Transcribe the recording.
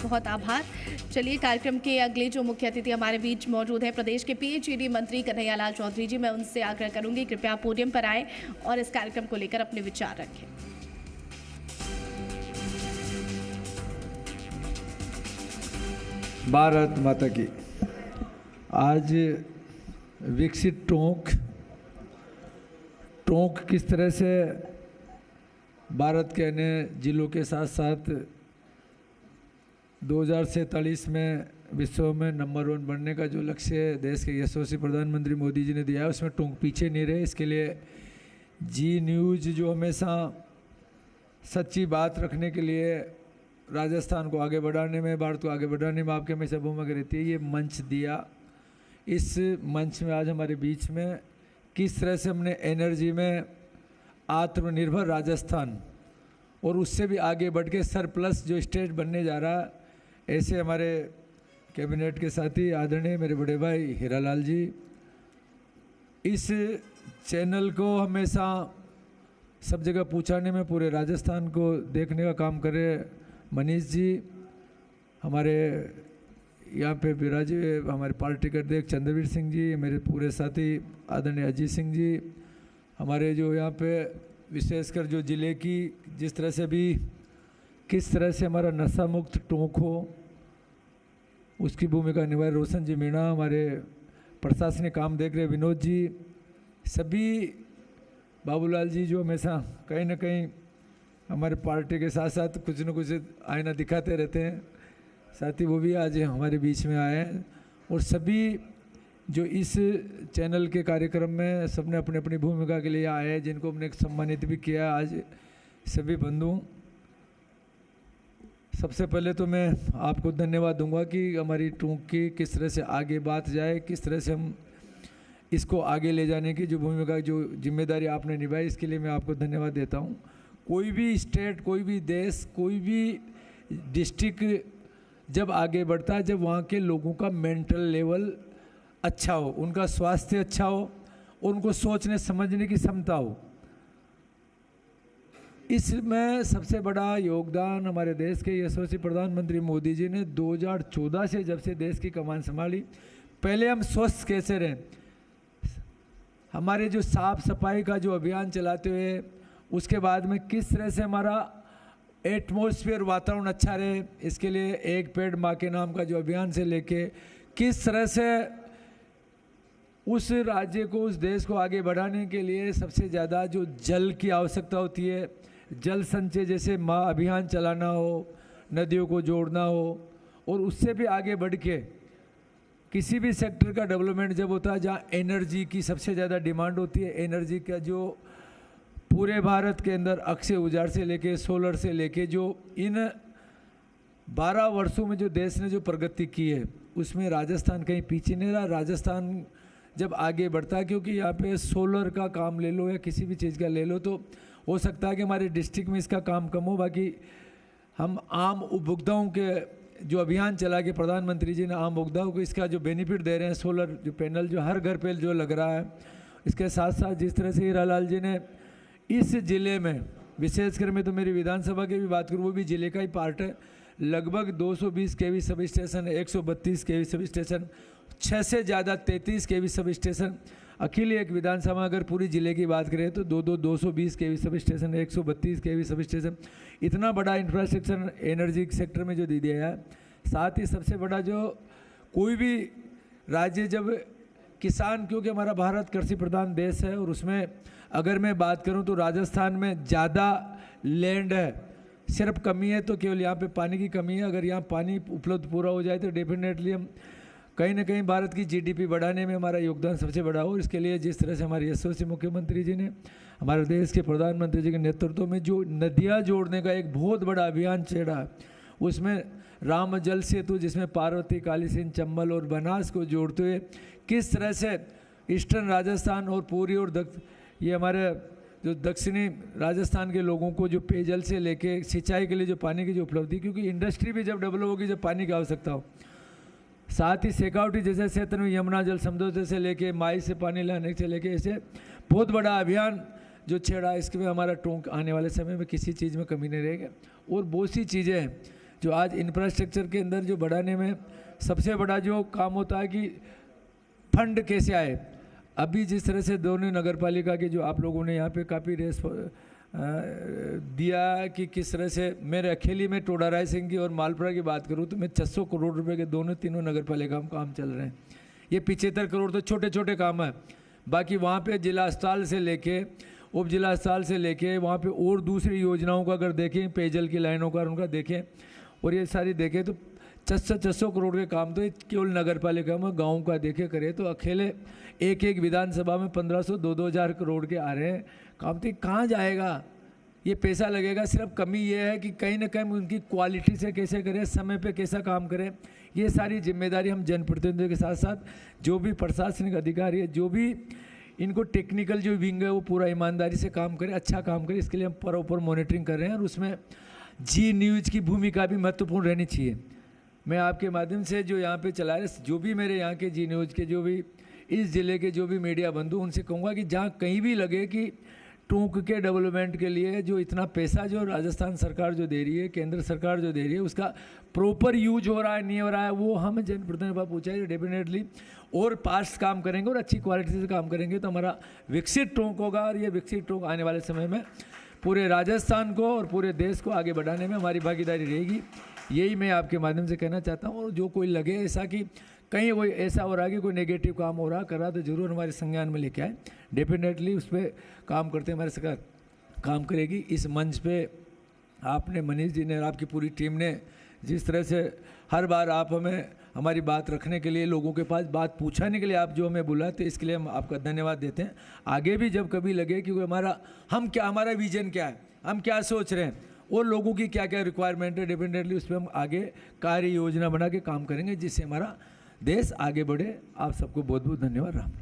बहुत आभार। चलिए कार्यक्रम के अगले जो मुख्य अतिथि हमारे बीच मौजूद है प्रदेश के पीएचईडी मंत्री कन्हैयालाल चौधरी जी, मैं उनसे आग्रह करूंगी कृपया पोडियम पर आएं और इस कार्यक्रम को लेकर अपने विचार रखें। भारत माता की। आज विकसित टोंक किस तरह से भारत के अन्य जिलों के साथ साथ 2047 में विश्व में नंबर 1 बनने का जो लक्ष्य देश के यशस्वी प्रधानमंत्री मोदी जी ने दिया है, उसमें टोंक पीछे नहीं रहे। इसके लिए जी न्यूज़ जो हमेशा सच्ची बात रखने के लिए राजस्थान को आगे बढ़ाने में, भारत को आगे बढ़ाने में आपके हमेशा भूमिका रहती है, ये मंच दिया। इस मंच में आज हमारे बीच में किस तरह से हमने एनर्जी में आत्मनिर्भर राजस्थान और उससे भी आगे बढ़ के सरप्लस जो स्टेट बनने जा रहा है, ऐसे हमारे कैबिनेट के साथी आदरणीय मेरे बड़े भाई हीरालाल जी इस चैनल को हमेशा सब जगह पहुँचाने में, पूरे राजस्थान को देखने का काम करे। मनीष जी हमारे यहाँ पे विराजे, हमारे पार्टी के अध्यक्ष चंद्रवीर सिंह जी, मेरे पूरे साथी आदरणीय अजीत सिंह जी, हमारे जो यहाँ पे विशेषकर जो ज़िले की जिस तरह से भी किस तरह से हमारा नशा मुक्त टोंक हो उसकी भूमिका निभाए रोशन जी मीणा, हमारे प्रशासनिक काम देख रहे विनोद जी, सभी बाबूलाल जी जो हमेशा कहीं ना कहीं हमारे पार्टी के साथ साथ कुछ न कुछ आईना दिखाते रहते हैं, साथ ही वो भी आज हमारे बीच में आए हैं। और सभी जो इस चैनल के कार्यक्रम में सबने अपनी अपनी भूमिका के लिए आए हैं, जिनको हमने सम्मानित भी किया आज सभी बंधु। सबसे पहले तो मैं आपको धन्यवाद दूंगा कि हमारी टोंक की किस तरह से आगे बात जाए, किस तरह से हम इसको आगे ले जाने की जो भूमिका, जो जिम्मेदारी आपने निभाई, इसके लिए मैं आपको धन्यवाद देता हूं। कोई भी स्टेट, कोई भी देश, कोई भी डिस्ट्रिक्ट जब आगे बढ़ता है, जब वहाँ के लोगों का मेंटल लेवल अच्छा हो, उनका स्वास्थ्य अच्छा हो, उनको सोचने समझने की क्षमता हो। इसमें सबसे बड़ा योगदान हमारे देश के यशस्वी प्रधानमंत्री मोदी जी ने 2014 से जब से देश की कमान संभाली, पहले हम स्वस्थ कैसे रहें, हमारे जो साफ सफाई का जो अभियान चलाते हुए, उसके बाद में किस तरह से हमारा एटमॉस्फेयर वातावरण अच्छा रहे, इसके लिए एक पेड़ माँ के नाम का जो अभियान से लेके किस तरह से उस राज्य को, उस देश को आगे बढ़ाने के लिए सबसे ज़्यादा जो जल की आवश्यकता होती है, जल संचय जैसे माँ अभियान चलाना हो, नदियों को जोड़ना हो, और उससे भी आगे बढ़ के किसी भी सेक्टर का डेवलपमेंट जब होता है जहाँ एनर्जी की सबसे ज़्यादा डिमांड होती है, एनर्जी का जो पूरे भारत के अंदर अक्षय ऊर्जा से लेके सोलर से लेके जो इन 12 वर्षों में जो देश ने जो प्रगति की है, उसमें राजस्थान कहीं पीछे नहीं रहा। राजस्थान जब आगे बढ़ता है, क्योंकि यहाँ पे सोलर का काम ले लो या किसी भी चीज़ का ले लो, तो हो सकता है कि हमारे डिस्ट्रिक्ट में इसका काम कम हो, बाकी हम आम उपभोक्ताओं के जो अभियान चला के प्रधानमंत्री जी ने आम उपभोक्ताओं को इसका जो बेनिफिट दे रहे हैं, सोलर जो पैनल जो हर घर पे जो लग रहा है, इसके साथ साथ जिस तरह से हीरालाल जी ने इस ज़िले में विशेषकर, मैं तो मेरी विधानसभा की भी बात करूँ, वो भी ज़िले का ही पार्ट है, लगभग 220 केवी सब स्टेशन, 132 केवी सब स्टेशन, 6 से ज़्यादा 33 केवी सब स्टेशन, अकेले एक विधानसभा अगर पूरी ज़िले की बात करें तो 220 केवी सब स्टेशन, 132 केवी सब स्टेशन, इतना बड़ा इंफ्रास्ट्रक्चर एनर्जी सेक्टर में जो दे दिया है। साथ ही सबसे बड़ा जो कोई भी राज्य जब किसान, क्योंकि हमारा भारत कृषि प्रधान देश है, और उसमें अगर मैं बात करूं तो राजस्थान में ज़्यादा लैंड है, सिर्फ कमी है तो केवल यहाँ पे पानी की कमी है। अगर यहाँ पानी उपलब्ध पूरा हो जाए तो डेफिनेटली हम कहीं ना कहीं भारत की जीडीपी बढ़ाने में हमारा योगदान सबसे बड़ा हो। इसके लिए जिस तरह से हमारे यशस्वी मुख्यमंत्री जी ने हमारे देश के प्रधानमंत्री जी के नेतृत्व में जो नदियाँ जोड़ने का एक बहुत बड़ा अभियान छेड़ा, उसमें राम जल सेतु, जिसमें पार्वती, कालीसिंध, चंबल और बनास को जोड़ते हुए किस तरह से ईस्टर्न राजस्थान और पूरी और ये हमारे जो दक्षिणी राजस्थान के लोगों को जो पेयजल से लेके सिंचाई के लिए जो पानी की जो उपलब्धि, क्योंकि इंडस्ट्री भी जब डेवलप होगी जब पानी की आवश्यकता हो, साथ ही शेखावटी जैसे क्षेत्र में यमुना जल समझौते से लेके माई से पानी लाने से लेके ऐसे बहुत बड़ा अभियान जो छेड़ा, इसके में हमारा टोंक आने वाले समय में किसी चीज़ में कमी नहीं रहेगी। और बहुत सी चीज़ें हैं जो आज इंफ्रास्ट्रक्चर के अंदर जो बढ़ाने में सबसे बड़ा जो काम होता है कि फंड कैसे आए। अभी जिस तरह से दोनों नगर पालिका के जो आप लोगों ने यहाँ पे काफ़ी रेस दिया कि किस तरह से मेरे अकेली में टोडा राय सिंह की और मालपुरा की बात करूँ तो मैं 600 करोड़ रुपए के दोनों तीनों नगर पालिका में काम चल रहे हैं। ये 75 करोड़ तो छोटे छोटे काम है, बाकी वहाँ पे जिला अस्पताल से लेके उप जिला अस्पताल से लेके वहाँ पे और दूसरी योजनाओं का अगर देखें, पेयजल की लाइनों का उनका देखें और ये सारी देखें तो 600 करोड़ के काम तो केवल नगर पालिका में गाँव का देखे करे तो अकेले एक एक विधानसभा में 1500 2-2 हज़ार करोड़ के आ रहे हैं काम। तो कहाँ जाएगा ये पैसा लगेगा। सिर्फ कमी ये है कि कहीं ना कहीं उनकी क्वालिटी से कैसे करें, समय पे कैसा काम करें। ये सारी जिम्मेदारी हम जनप्रतिनिधियों के साथ साथ जो भी प्रशासनिक अधिकारी है, जो भी इनको टेक्निकल जो विंग है वो पूरा ईमानदारी से काम करे, अच्छा काम करे। इसके लिए हम प्रॉपर मॉनिटरिंग कर रहे हैं और उसमें जी न्यूज़ की भूमिका भी महत्वपूर्ण रहनी चाहिए। मैं आपके माध्यम से जो यहाँ पे चला रहे जो भी मेरे यहाँ के जी न्यूज़ के जो भी इस ज़िले के जो भी मीडिया बंधु उनसे कहूँगा कि जहाँ कहीं भी लगे कि टूक के डेवलपमेंट के लिए जो इतना पैसा जो राजस्थान सरकार जो दे रही है, केंद्र सरकार जो दे रही है, उसका प्रॉपर यूज हो रहा है नहीं हो रहा है, वो हम जनप्रतिनिधि पर पूछा है। डेफिनेटली और पास काम करेंगे और अच्छी क्वालिटी से काम करेंगे तो हमारा विकसित टोंक होगा और ये विकसित टोंक आने वाले समय में पूरे राजस्थान को और पूरे देश को आगे बढ़ाने में हमारी भागीदारी रहेगी। यही मैं आपके माध्यम से कहना चाहता हूँ। और जो कोई लगे ऐसा कि कहीं कोई ऐसा हो रहा है कि कोई नेगेटिव काम हो रहा करा तो ज़रूर हमारे संज्ञान में लेके आए। डेफिनेटली उस पर काम करते हमारी सरकार काम करेगी। इस मंच पे आपने, मनीष जी ने और आपकी पूरी टीम ने जिस तरह से हर बार आप हमें हमारी बात रखने के लिए, लोगों के पास बात पूछाने के लिए आप जो हमें बुलाते इसके लिए हम आपका धन्यवाद देते हैं। आगे भी जब कभी लगे कि हमारा विजन क्या है, हम क्या सोच रहे हैं और लोगों की क्या क्या रिक्वायरमेंट है, डेफिनेटली उस पर हम आगे कार्य योजना बना के काम करेंगे जिससे हमारा देश आगे बढ़े। आप सबको बहुत बहुत धन्यवाद। राम।